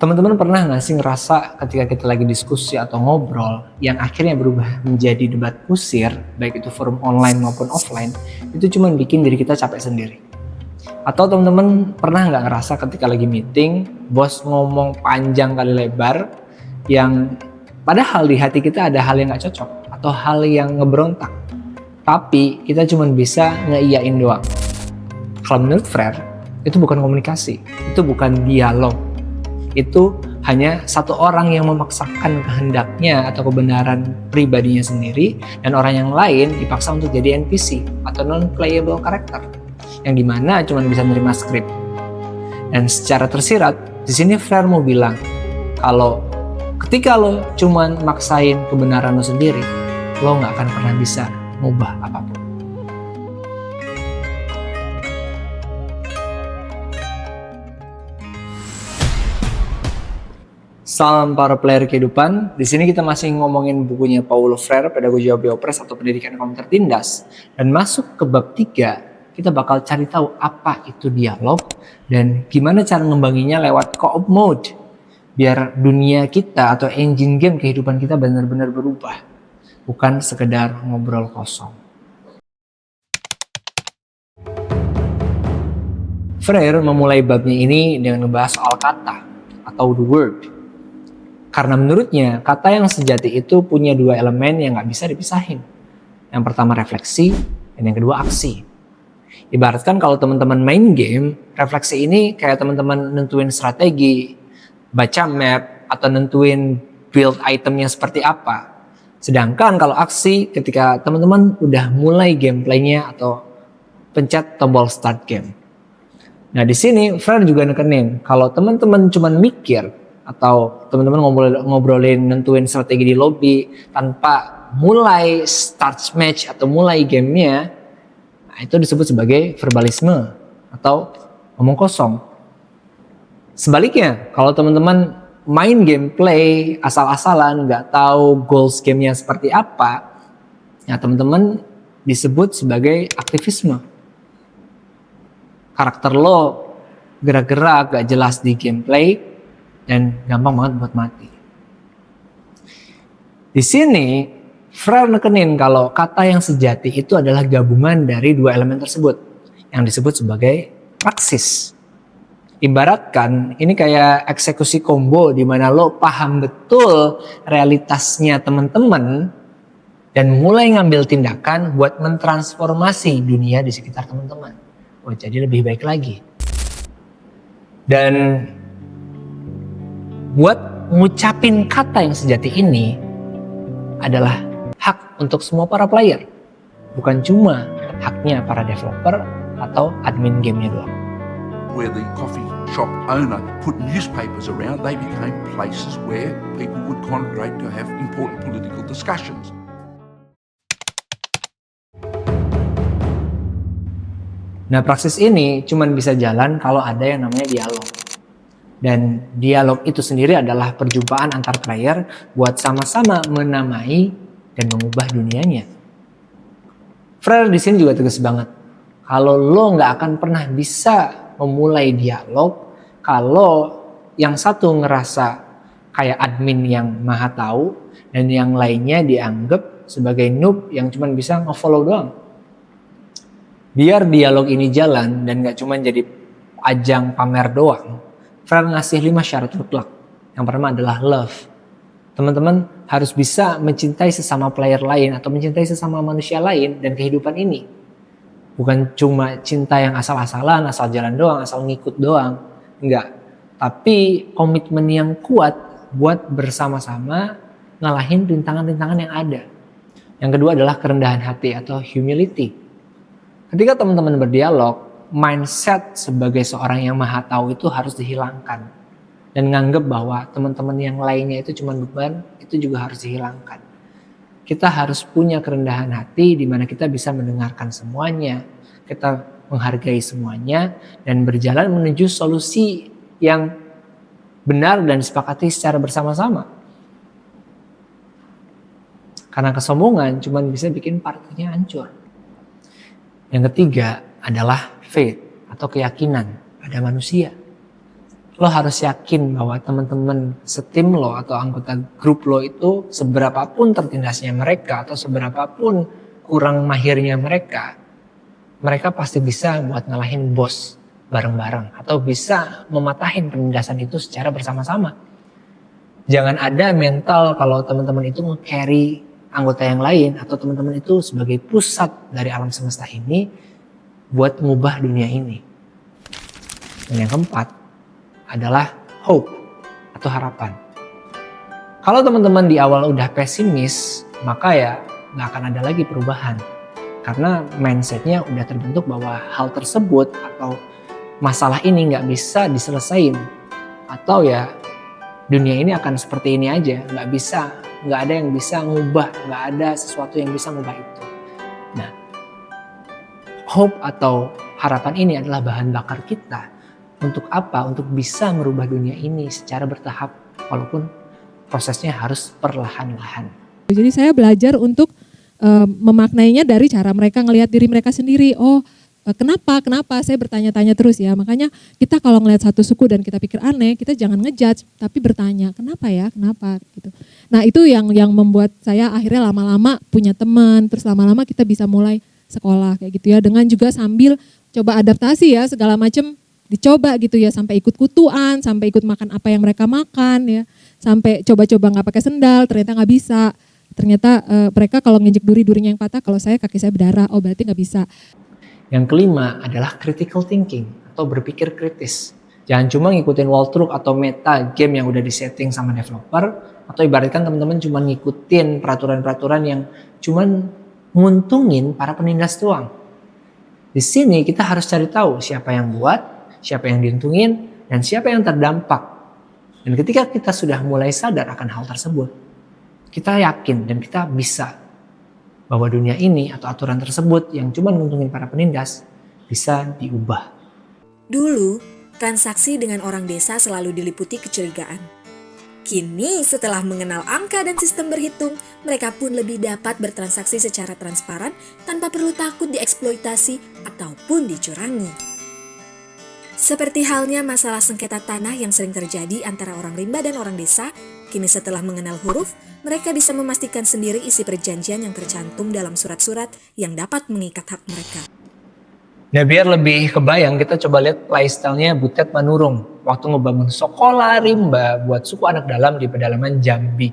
Teman-teman pernah nggak sih ngerasa ketika kita lagi diskusi atau ngobrol yang akhirnya berubah menjadi debat kusir, baik itu forum online maupun offline, itu cuma bikin diri kita capek sendiri? Atau teman-teman pernah nggak ngerasa ketika lagi meeting, bos ngomong panjang kali lebar, yang padahal di hati kita ada hal yang nggak cocok atau hal yang ngeberontak, tapi kita cuma bisa ngeiyain doang. Kalau menurut Frere, itu bukan komunikasi, itu bukan dialog. Itu hanya satu orang yang memaksakan kehendaknya atau kebenaran pribadinya sendiri, dan orang yang lain dipaksa untuk jadi NPC atau non-playable character, yang dimana cuma bisa nerima skrip. Dan secara tersirat, di sini Frere mau bilang kalau ketika lo cuma maksain kebenaran lo sendiri, lo nggak akan pernah bisa ngubah apapun. Salam para player kehidupan. Di sini kita masih ngomongin bukunya Paulo Freire, Pedagogia Biopres atau Pendidikan Kaum Tertindas. Dan masuk ke bab 3, kita bakal cari tahu apa itu dialog dan gimana cara ngembanginnya lewat co-op mode. Biar dunia kita atau engine game kehidupan kita benar-benar berubah. Bukan sekedar ngobrol kosong. Freire memulai babnya ini dengan membahas soal kata atau the word. Karena menurutnya, kata yang sejati itu punya dua elemen yang gak bisa dipisahin. Yang pertama refleksi, dan yang kedua aksi. Ibaratkan kalau teman-teman main game, refleksi ini kayak teman-teman nentuin strategi, baca map, atau nentuin build itemnya seperti apa. Sedangkan kalau aksi, ketika teman-teman udah mulai gameplaynya atau pencet tombol start game. Nah di sini, Freire juga nekenin, kalau teman-teman cuma mikir, atau teman-teman ngobrolin nentuin strategi di lobby tanpa mulai start match atau mulai gamenya, nah itu disebut sebagai verbalisme atau ngomong kosong. Sebaliknya, kalau teman-teman main gameplay asal-asalan, nggak tahu goals gamenya seperti apa, ya teman-teman disebut sebagai aktivisme. Karakter lo gerak-gerak gak jelas di gameplay dan gampang banget buat mati. Di sini Freire nekenin kalau kata yang sejati itu adalah gabungan dari dua elemen tersebut yang disebut sebagai praksis. Ibaratkan ini kayak eksekusi combo di mana lo paham betul realitasnya teman-teman dan mulai ngambil tindakan buat mentransformasi dunia di sekitar teman-teman. Oh, jadi lebih baik lagi. Dan buat ngucapin kata yang sejati ini adalah hak untuk semua para player. Bukan cuma haknya para developer atau admin gamenya doang. Where the coffee shop owner put newspapers around, they became places where people would congregate to have important political discussions. Nah, praksis ini cuma bisa jalan kalau ada yang namanya dialog. Dan dialog itu sendiri adalah perjumpaan antar player buat sama-sama menamai dan mengubah dunianya. Freire di sini juga tegas banget. Kalau lo nggak akan pernah bisa memulai dialog kalau yang satu ngerasa kayak admin yang maha tahu dan yang lainnya dianggap sebagai noob yang cuma bisa nge-follow doang. Biar dialog ini jalan dan nggak cuma jadi ajang pamer doang, Freire ngasih 5 syarat mutlak. Yang pertama adalah love. Teman-teman harus bisa mencintai sesama player lain atau mencintai sesama manusia lain dan kehidupan ini. Bukan cuma cinta yang asal-asalan, asal jalan doang, asal ngikut doang. Enggak. Tapi komitmen yang kuat buat bersama-sama ngalahin rintangan-rintangan yang ada. Yang kedua adalah kerendahan hati atau humility. Ketika teman-teman berdialog, mindset sebagai seorang yang maha tahu itu harus dihilangkan. Dan nganggep bahwa teman-teman yang lainnya itu cuma beban, itu juga harus dihilangkan. Kita harus punya kerendahan hati di mana kita bisa mendengarkan semuanya, kita menghargai semuanya, dan berjalan menuju solusi yang benar dan disepakati secara bersama-sama. Karena kesombongan cuma bisa bikin partinya hancur. Yang ketiga adalah faith atau keyakinan pada manusia. Lo harus yakin bahwa teman-teman setim lo atau anggota grup lo itu seberapapun tertindasnya mereka atau seberapapun kurang mahirnya mereka pasti bisa buat ngalahin bos bareng-bareng atau bisa mematahin penindasan itu secara bersama-sama. Jangan ada mental kalau teman-teman itu nge-carry anggota yang lain atau teman-teman itu sebagai pusat dari alam semesta ini buat ngubah dunia ini. Dan yang keempat adalah hope atau harapan. Kalau teman-teman di awal udah pesimis, maka ya nggak akan ada lagi perubahan. Karena mindsetnya udah terbentuk bahwa hal tersebut atau masalah ini nggak bisa diselesain. Atau ya dunia ini akan seperti ini aja, nggak ada yang bisa ngubah, nggak ada sesuatu yang bisa ngubah itu. Nah, hope atau harapan ini adalah bahan bakar kita. Untuk apa? Untuk bisa merubah dunia ini secara bertahap, walaupun prosesnya harus perlahan-lahan. Jadi saya belajar untuk memaknainya dari cara mereka ngelihat diri mereka sendiri. Kenapa? Saya bertanya-tanya terus ya. Makanya kita kalau ngelihat satu suku dan kita pikir aneh, kita jangan ngejudge, tapi bertanya, kenapa gitu. Nah itu yang membuat saya akhirnya lama-lama punya teman, terus lama-lama kita bisa mulai sekolah kayak gitu ya. Dengan juga sambil coba adaptasi ya, segala macam dicoba gitu ya, sampai ikut kutuan, sampai ikut makan apa yang mereka makan ya, sampai coba-coba nggak pakai sendal, ternyata nggak bisa. Ternyata mereka kalau nginjek durinya yang patah, kalau saya kaki saya berdarah, oh berarti nggak bisa. Yang kelima adalah critical thinking atau berpikir kritis. Jangan cuma ngikutin walkthrough atau meta game yang udah disetting sama developer, atau ibaratkan teman-teman cuma ngikutin peraturan-peraturan yang cuma nguntungin para penindas doang. Di sini kita harus cari tahu siapa yang buat, siapa yang diuntungin, dan siapa yang terdampak. Dan ketika kita sudah mulai sadar akan hal tersebut, kita yakin dan kita bisa bahwa dunia ini atau aturan tersebut yang cuma menguntungin para penindas bisa diubah. Dulu, transaksi dengan orang desa selalu diliputi kecurigaan. Kini, setelah mengenal angka dan sistem berhitung, mereka pun lebih dapat bertransaksi secara transparan tanpa perlu takut dieksploitasi ataupun dicurangi. Seperti halnya masalah sengketa tanah yang sering terjadi antara orang rimba dan orang desa, kini setelah mengenal huruf, mereka bisa memastikan sendiri isi perjanjian yang tercantum dalam surat-surat yang dapat mengikat hak mereka. Nah biar lebih kebayang, kita coba lihat playstyle-nya Butet Manurung waktu ngebangun sekolah rimba buat suku anak dalam di pedalaman Jambi.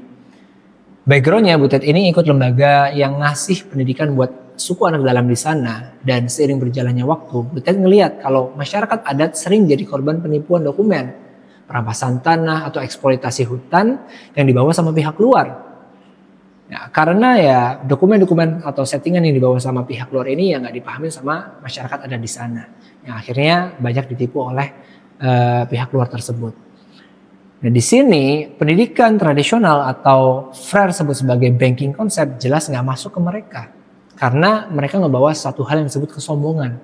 Background-nya Butet ini ikut lembaga yang ngasih pendidikan buat suku anak dalam di sana, dan seiring berjalannya waktu, Butet ngelihat kalau masyarakat adat sering jadi korban penipuan dokumen, perampasan tanah atau eksploitasi hutan yang dibawa sama pihak luar. Nah, karena ya dokumen-dokumen atau settingan yang dibawa sama pihak luar ini ya nggak dipahami sama masyarakat adat di sana. Yang akhirnya banyak ditipu oleh pihak luar tersebut. Nah di sini pendidikan tradisional atau FRER sebut sebagai banking konsep jelas nggak masuk ke mereka. Karena mereka ngebawa satu hal yang disebut kesombongan.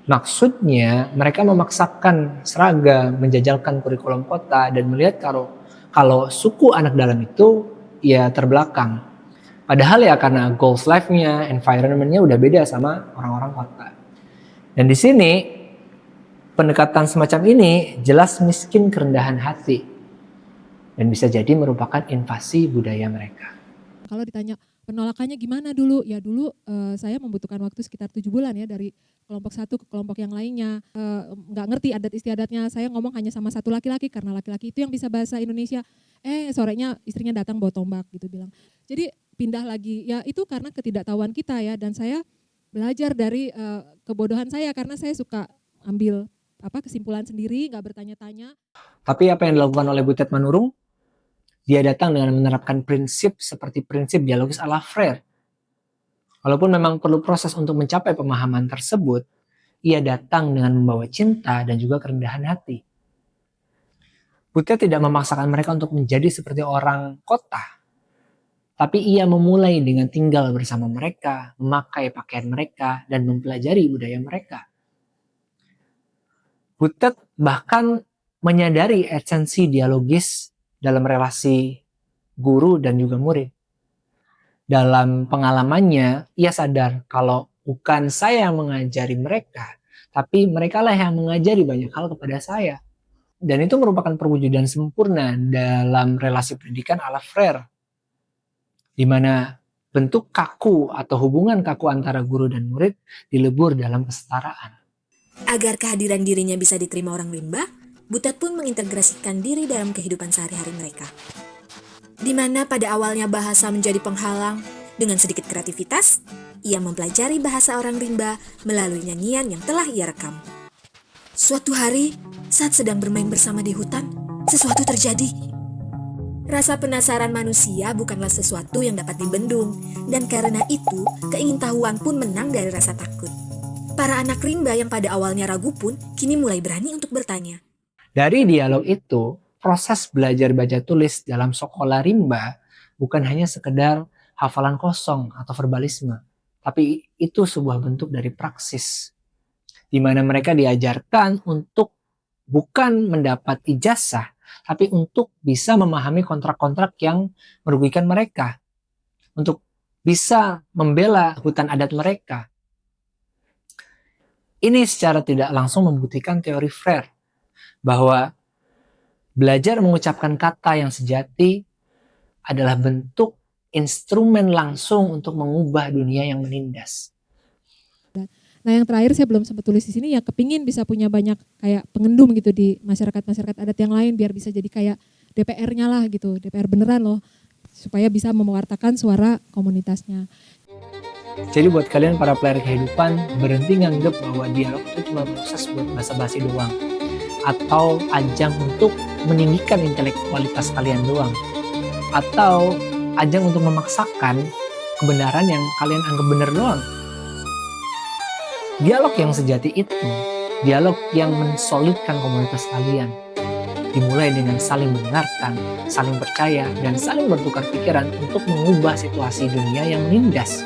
Maksudnya mereka memaksakan seragam, menjajalkan kurikulum kota dan melihat kalau suku anak dalam itu ya terbelakang. Padahal ya karena goals life-nya, environment-nya udah beda sama orang-orang kota. Dan di sini pendekatan semacam ini jelas miskin kerendahan hati dan bisa jadi merupakan invasi budaya mereka. Kalau ditanya penolakannya gimana dulu? Ya dulu saya membutuhkan waktu sekitar 7 bulan ya dari kelompok satu ke kelompok yang lainnya. Nggak ngerti adat istiadatnya, saya ngomong hanya sama satu laki-laki karena laki-laki itu yang bisa bahasa Indonesia. Sorenya istrinya datang bawa tombak gitu bilang. Jadi pindah lagi, ya itu karena ketidaktahuan kita ya, dan saya belajar dari kebodohan saya karena saya suka ambil kesimpulan sendiri, nggak bertanya-tanya. Tapi apa yang dilakukan oleh Butet Manurung? Dia datang dengan menerapkan prinsip seperti prinsip dialogis ala FRER. Walaupun memang perlu proses untuk mencapai pemahaman tersebut, ia datang dengan membawa cinta dan juga kerendahan hati. Butet tidak memaksakan mereka untuk menjadi seperti orang kota, tapi ia memulai dengan tinggal bersama mereka, memakai pakaian mereka, dan mempelajari budaya mereka. Butet bahkan menyadari esensi dialogis dalam relasi guru dan juga murid. Dalam pengalamannya, ia sadar kalau bukan saya yang mengajari mereka, tapi mereka lah yang mengajari banyak hal kepada saya. Dan itu merupakan perwujudan sempurna dalam relasi pendidikan ala Freire, di mana bentuk kaku atau hubungan kaku antara guru dan murid dilebur dalam kesetaraan. Agar kehadiran dirinya bisa diterima orang rimba, Butet pun mengintegrasikan diri dalam kehidupan sehari-hari mereka. Di mana pada awalnya bahasa menjadi penghalang, dengan sedikit kreativitas, ia mempelajari bahasa orang rimba melalui nyanyian yang telah ia rekam. Suatu hari, saat sedang bermain bersama di hutan, sesuatu terjadi. Rasa penasaran manusia bukanlah sesuatu yang dapat dibendung, dan karena itu, keingintahuan pun menang dari rasa takut. Para anak rimba yang pada awalnya ragu pun kini mulai berani untuk bertanya. Dari dialog itu, proses belajar baca tulis dalam sekolah rimba bukan hanya sekedar hafalan kosong atau verbalisme, tapi itu sebuah bentuk dari praksis, di mana mereka diajarkan untuk bukan mendapat ijazah, tapi untuk bisa memahami kontrak-kontrak yang merugikan mereka, untuk bisa membela hutan adat mereka. Ini secara tidak langsung membuktikan teori Freire, bahwa belajar mengucapkan kata yang sejati adalah bentuk instrumen langsung untuk mengubah dunia yang menindas. Nah yang terakhir saya belum sempat tulis di sini ya, kepingin bisa punya banyak kayak pengendum gitu di masyarakat adat yang lain, biar bisa jadi kayak DPR-nya lah gitu, DPR beneran loh, supaya bisa mewartakan suara komunitasnya. Jadi buat kalian para player kehidupan, berhenti nganggep bahwa dialog itu cuma proses buat basa-basi doang, atau ajang untuk meninggikan intelektualitas kalian doang, atau ajang untuk memaksakan kebenaran yang kalian anggap benar doang. Dialog yang sejati itu, dialog yang mensolidkan komunitas kalian, dimulai dengan saling mendengarkan, saling percaya, dan saling bertukar pikiran untuk mengubah situasi dunia yang menindas.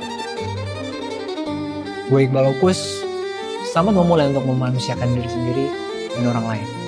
Gue Iqbal Opus, selamat memulai untuk memanusiakan diri sendiri dan orang lain.